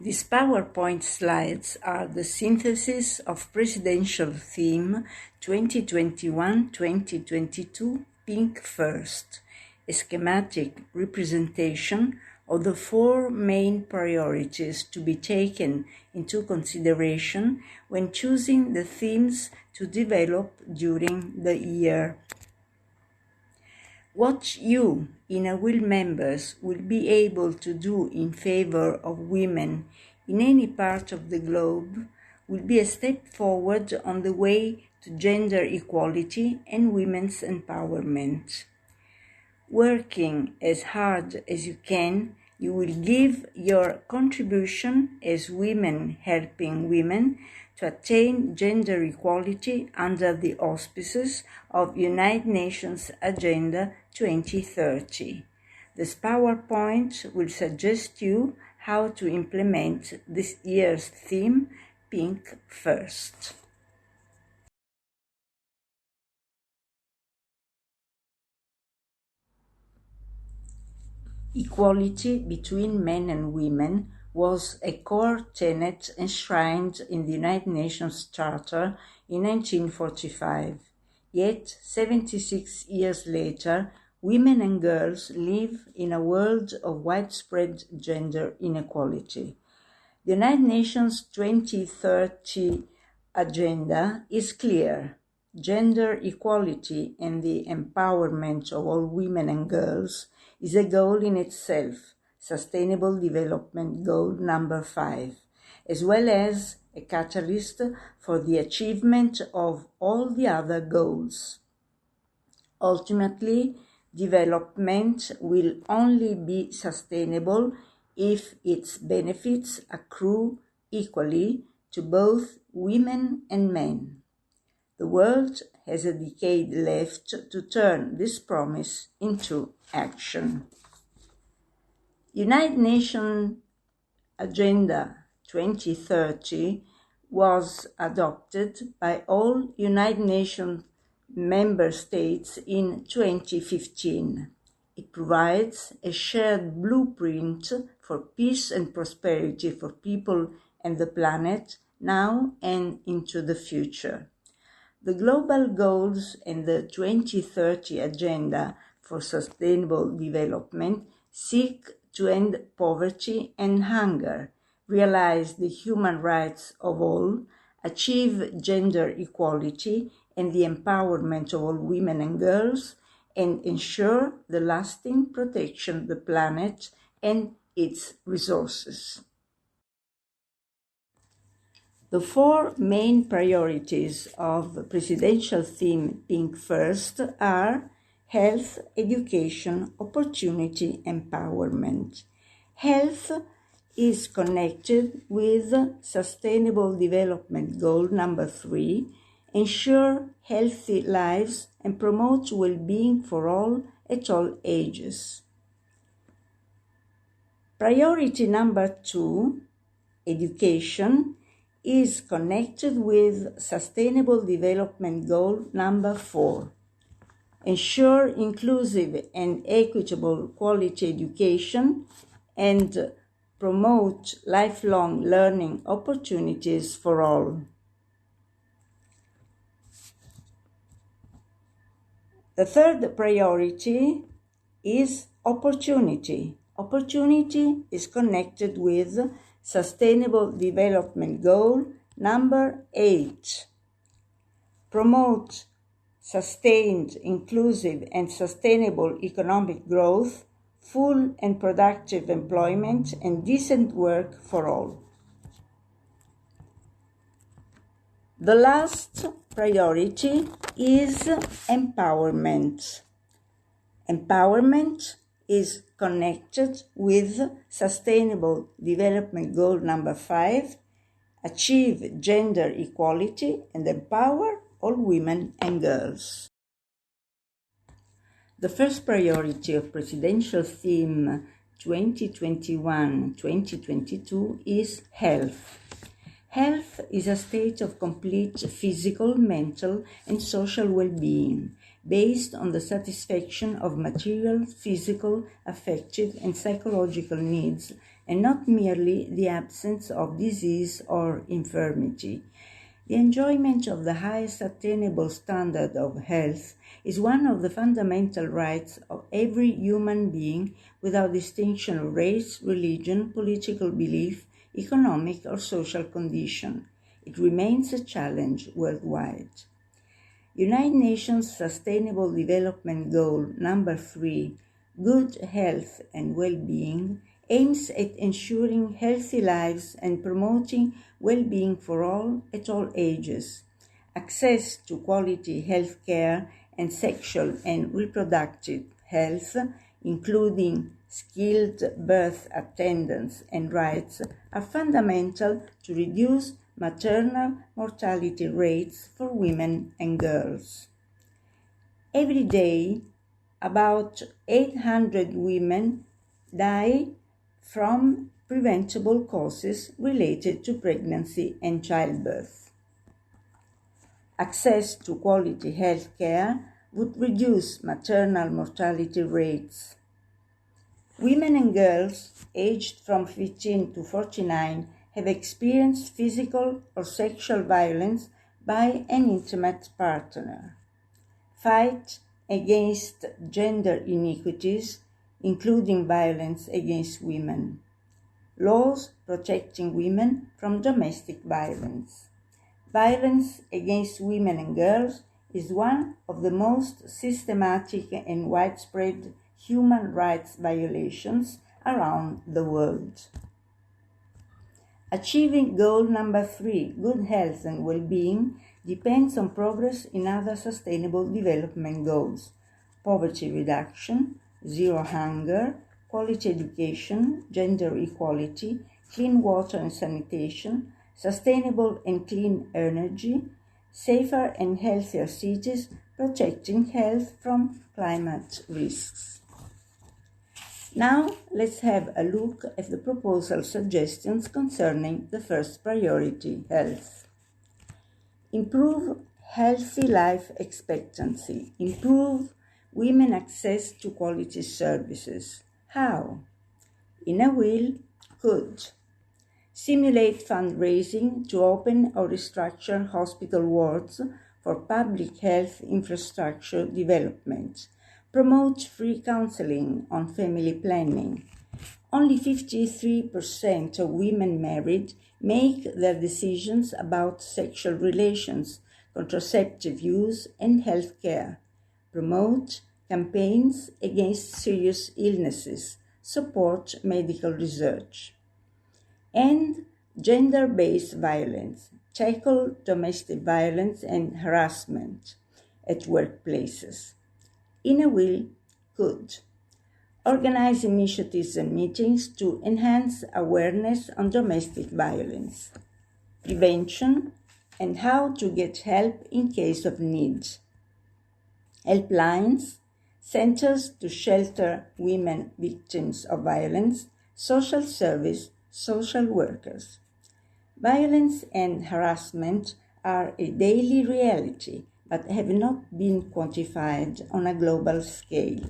These PowerPoint slides are the synthesis of Presidential Theme 2021-2022 Pink First, a schematic representation of the four main priorities to be taken into consideration when choosing the themes to develop during the year. What you, Inner Will members, will be able to do in favor of women in any part of the globe will be a step forward on the way to gender equality and women's empowerment. Working as hard as you can, you will give your contribution as women helping women to attain gender equality under the auspices of United Nations Agenda 2030. This PowerPoint will suggest you how to implement this year's theme, Pink First. Equality between men and women was a core tenet enshrined in the United Nations Charter in 1945. Yet, 76 years later, women and girls live in a world of widespread gender inequality. The United Nations 2030 Agenda is clear. Gender equality and the empowerment of all women and girls is a goal in itself, Sustainable Development Goal number 5, as well as a catalyst for the achievement of all the other goals. Ultimately, development will only be sustainable if its benefits accrue equally to both women and men. The world has a decade left to turn this promise into action. United Nations Agenda 2030 was adopted by all United Nations member states in 2015. It provides a shared blueprint for peace and prosperity for people and the planet now and into the future. The global goals and the 2030 Agenda for Sustainable Development seek to end poverty and hunger, realize the human rights of all, achieve gender equality and the empowerment of all women and girls, and ensure the lasting protection of the planet and its resources. The four main priorities of the presidential theme Pink First are health, education, opportunity, empowerment. Health is connected with Sustainable Development Goal number 3, ensure healthy lives and promote well-being for all at all ages. Priority number 2, education, is connected with Sustainable Development Goal number 4. Ensure inclusive and equitable quality education and promote lifelong learning opportunities for all. The third priority is opportunity. Opportunity is connected with Sustainable Development Goal number 8. Promote sustained, inclusive, and sustainable economic growth, full and productive employment, and decent work for all. The last priority is empowerment. Empowerment is connected with Sustainable Development Goal number 5, achieve gender equality and empower all women and girls. The first priority of Presidential Theme 2021-2022 is health. Health is a state of complete physical, mental, and social well-being, based on the satisfaction of material, physical, affective, and psychological needs and not merely the absence of disease or infirmity. The enjoyment of the highest attainable standard of health is one of the fundamental rights of every human being without distinction of race, religion, political belief, economic or social condition. It remains a challenge worldwide. United Nations Sustainable Development Goal number 3, good health and well-being, aims at ensuring healthy lives and promoting well-being for all at all ages, access to quality health care and sexual and reproductive health, including skilled birth attendance and rights, are fundamental to reduce maternal mortality rates for women and girls. Every day, about 800 women die from preventable causes related to pregnancy and childbirth. Access to quality health care would reduce maternal mortality rates. Women and girls aged from 15 to 49 have experienced physical or sexual violence by an intimate partner. Fight against gender inequities, including violence against women. Laws protecting women from domestic violence. Violence against women and girls is one of the most systematic and widespread human rights violations around the world. Achieving goal number 3, good health and well-being, depends on progress in other sustainable development goals: poverty reduction, zero hunger, quality education, gender equality, clean water and sanitation, sustainable and clean energy, safer and healthier cities, protecting health from climate risks. Now, let's have a look at the proposal suggestions concerning the first priority, health. Improve healthy life expectancy. Improve women access to quality services. How? In a will, could. Stimulate fundraising to open or restructure hospital wards for public health infrastructure development. Promote free counseling on family planning. Only 53% of women married make their decisions about sexual relations, contraceptive use, and health care. Promote campaigns against serious illnesses. Support medical research. End gender-based violence. Tackle domestic violence and harassment at workplaces. In a will, could. Organize initiatives and meetings to enhance awareness on domestic violence, prevention, and how to get help in case of need. Helplines, centers to shelter women victims of violence, social service, social workers. Violence and harassment are a daily reality, but have not been quantified on a global scale.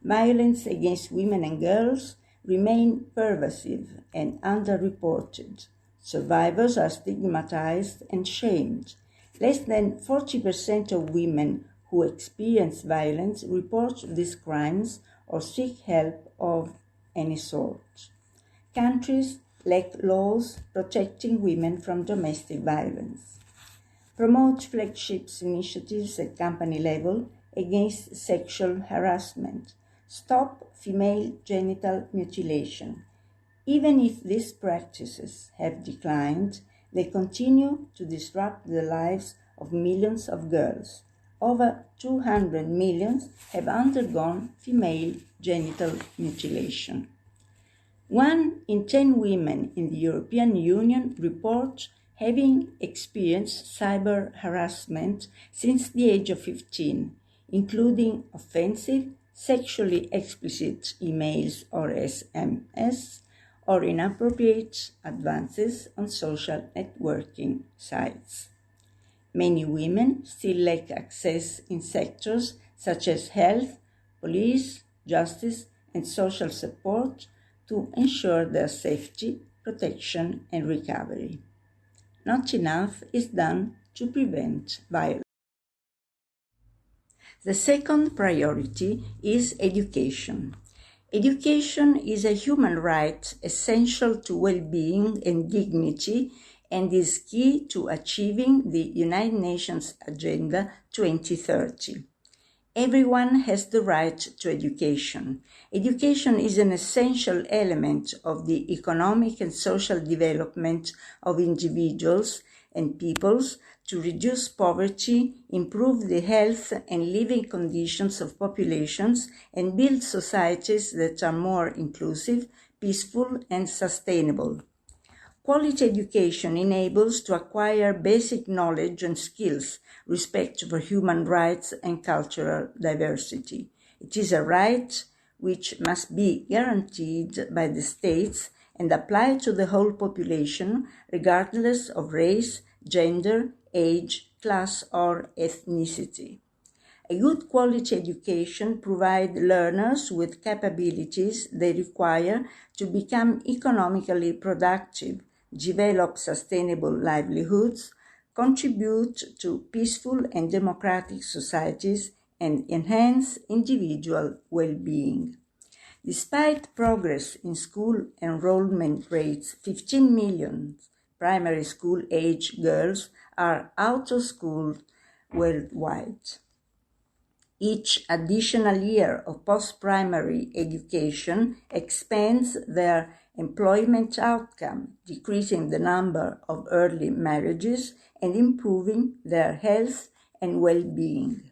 Violence against women and girls remain pervasive and underreported. Survivors are stigmatized and shamed. Less than 40% of women who experience violence report these crimes or seek help of any sort. Countries lack laws protecting women from domestic violence. Promote flagship initiatives at company level against sexual harassment. Stop female genital mutilation. Even if these practices have declined, they continue to disrupt the lives of millions of girls. Over 200 million have undergone female genital mutilation. 1 in 10 women in the European Union report having experienced cyber harassment since the age of 15, including offensive, sexually explicit emails or SMS, or inappropriate advances on social networking sites. Many women still lack access in sectors such as health, police, justice, and social support to ensure their safety, protection, and recovery. Not enough is done to prevent violence. The second priority is education. Education is a human right essential to well-being and dignity and is key to achieving the United Nations Agenda 2030. Everyone has the right to education. Education is an essential element of the economic and social development of individuals and peoples to reduce poverty, improve the health and living conditions of populations, and build societies that are more inclusive, peaceful, and sustainable. Quality education enables to acquire basic knowledge and skills, respect for human rights and cultural diversity. It is a right which must be guaranteed by the states and applied to the whole population, regardless of race, gender, age, class, or ethnicity. A good quality education provides learners with capabilities they require to become economically productive, develop sustainable livelihoods, contribute to peaceful and democratic societies, and enhance individual well-being. Despite progress in school enrollment rates, 15 million primary school-age girls are out of school worldwide. Each additional year of post-primary education expands their employment outcome, decreasing the number of early marriages and improving their health and well-being.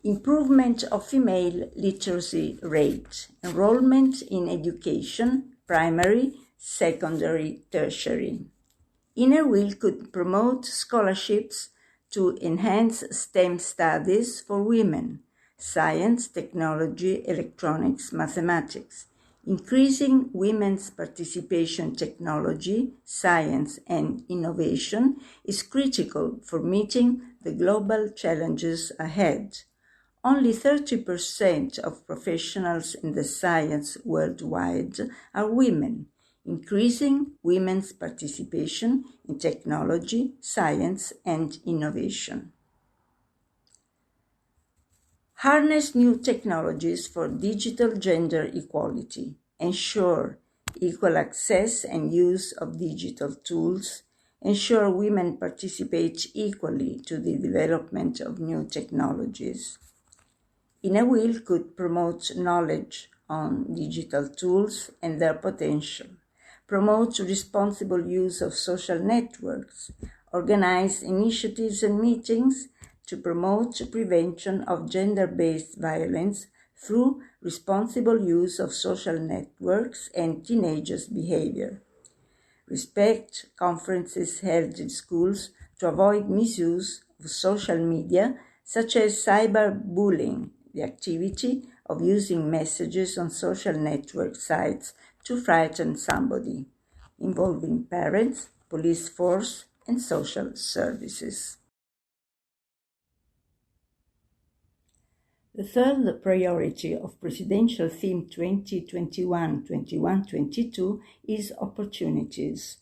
Improvement of female literacy rate, enrollment in education, primary, secondary, tertiary. Inner Wheel could promote scholarships to enhance STEM studies for women, science, technology, electronics, mathematics. Increasing women's participation in technology, science, and innovation is critical for meeting the global challenges ahead. Only 30% of professionals in the science worldwide are women. Increasing women's participation in technology, science, and innovation. Harness new technologies for digital gender equality. Ensure equal access and use of digital tools. Ensure women participate equally to the development of new technologies. Inner Wheel could promote knowledge on digital tools and their potential, promote responsible use of social networks, organize initiatives and meetings to promote prevention of gender-based violence through responsible use of social networks and teenagers' behavior. Respect conferences held in schools to avoid misuse of social media, such as cyberbullying, the activity of using messages on social network sites to frighten somebody, involving parents, police force, and social services. The third priority of Presidential Theme 2021-21-22 is opportunities.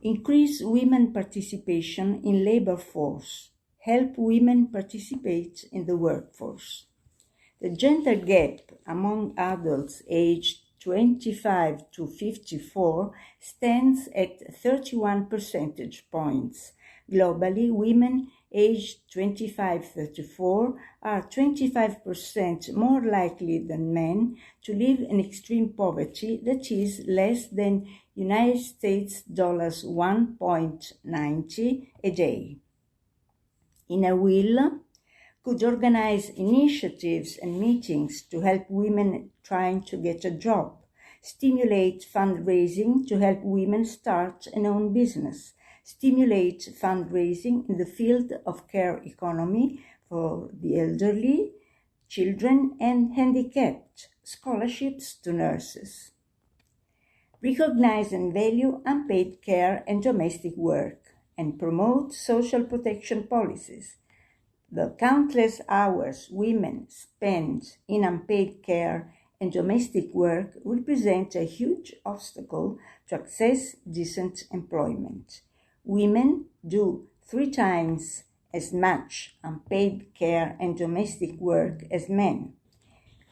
Increase women participation in labor force. Help women participate in the workforce. The gender gap among adults aged 25 to 54 stands at 31 percentage points. Globally, women aged 25-34 are 25% more likely than men to live in extreme poverty that is less than United States dollars 1.90 a day. Inner Wheel could organize initiatives and meetings to help women trying to get a job, stimulate fundraising to help women start and own business, stimulate fundraising in the field of care economy for the elderly, children, and handicapped, scholarships to nurses. Recognize and value unpaid care and domestic work, and promote social protection policies. The countless hours women spend in unpaid care and domestic work represent a huge obstacle to access decent employment. Women do 3 times as much unpaid care and domestic work as men.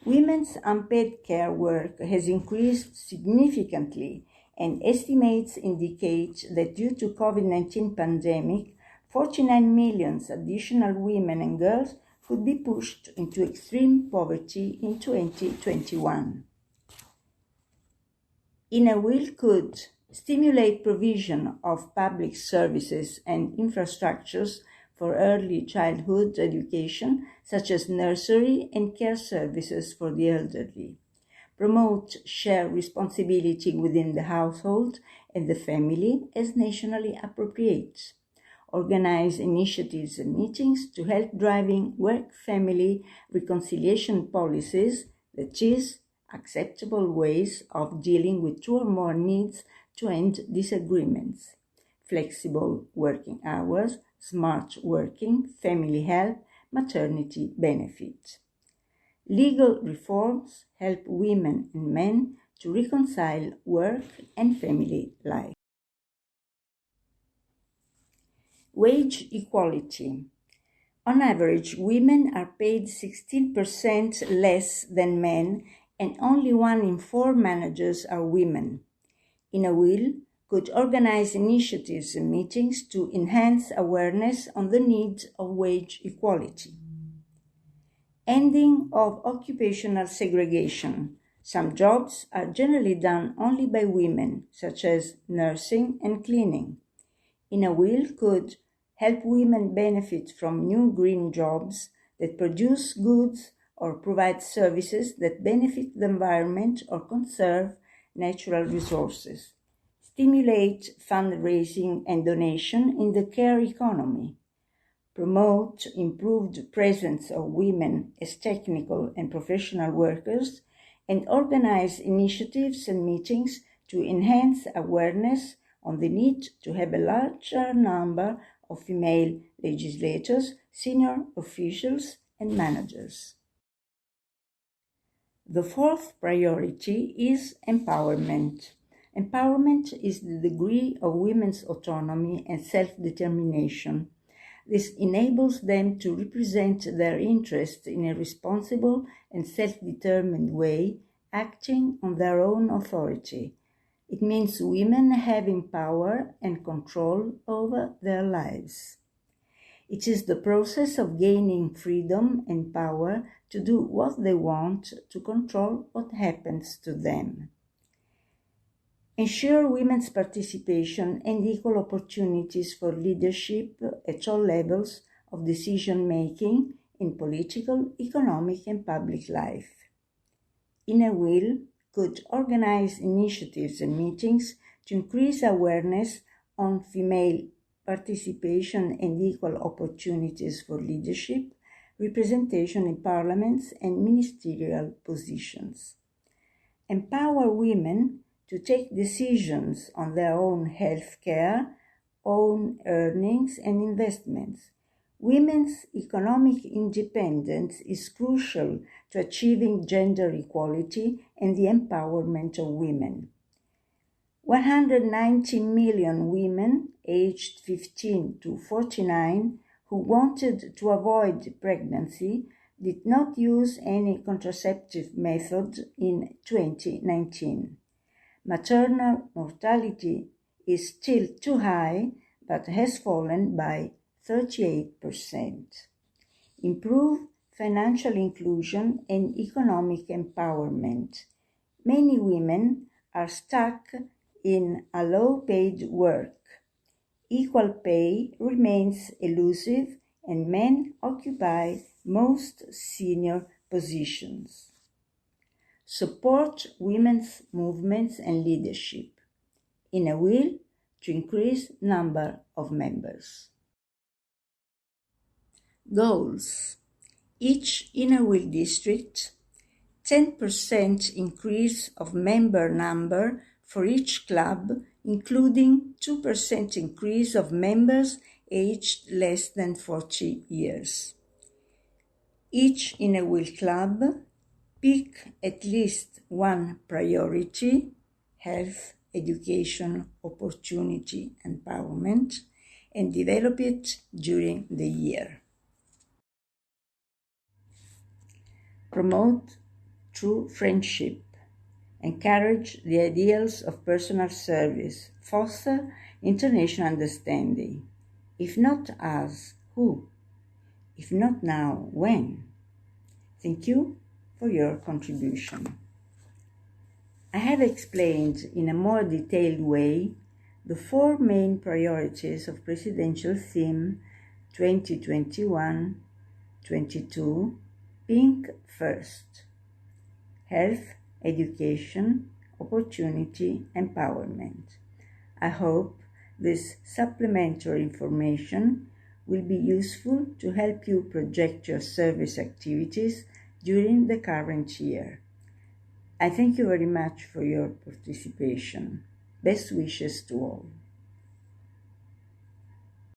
Women's unpaid care work has increased significantly, and estimates indicate that due to COVID-19 pandemic, 49 million additional women and girls could be pushed into extreme poverty in 2021. In a will could stimulate provision of public services and infrastructures for early childhood education, such as nursery and care services for the elderly, promote shared responsibility within the household and the family as nationally appropriate, organize initiatives and meetings to help driving work-family reconciliation policies, that is, acceptable ways of dealing with 2 or more needs to end disagreements, flexible working hours, smart working, family help, maternity benefit. Legal reforms help women and men to reconcile work and family life. Wage equality. On average, women are paid 16% less than men, and only 1 in 4 managers are women. In a will, could organize initiatives and meetings to enhance awareness on the need of wage equality. Ending of occupational segregation. Some jobs are generally done only by women, such as nursing and cleaning. In a will, could help women benefit from new green jobs that produce goods or provide services that benefit the environment or conserve natural resources. Stimulate fundraising and donation in the care economy. Promote improved presence of women as technical and professional workers, and organize initiatives and meetings to enhance awareness on the need to have a larger number of female legislators, senior officials, and managers. The 4th priority is empowerment. Empowerment is the degree of women's autonomy and self-determination. This enables them to represent their interests in a responsible and self-determined way, acting on their own authority. It means women having power and control over their lives. It is the process of gaining freedom and power to do what they want, to control what happens to them. Ensure women's participation and equal opportunities for leadership at all levels of decision-making in political, economic, and public life. In a will, could organize initiatives and meetings to increase awareness on female participation and equal opportunities for leadership, representation in parliaments and ministerial positions. Empower women to take decisions on their own health care, own earnings and investments. Women's economic independence is crucial to achieving gender equality and the empowerment of women. 190 million women aged 15 to 49 who wanted to avoid pregnancy did not use any contraceptive method in 2019. Maternal mortality is still too high, but has fallen by 38%. Improve financial inclusion and economic empowerment. Many women are stuck in a low-paid work. Equal pay remains elusive, and men occupy most senior positions. Support women's movements and leadership. In a will, to increase number of members. Goals. Each inner will district, 10% increase of member number for each club, including 2% increase of members aged less than 40 years. Each in a Will Club pick at least one priority: health, education, opportunity, empowerment, and develop it during the year. Promote true friendship. Encourage the ideals of personal service. Foster international understanding. If not us, who? If not now, when? Thank you for your contribution. I have explained in a more detailed way the 4 main priorities of Presidential Theme 2021-22, Pink First: health, education, opportunity, empowerment. I hope this supplementary information will be useful to help you project your service activities during the current year. I thank you very much for your participation. Best wishes to all.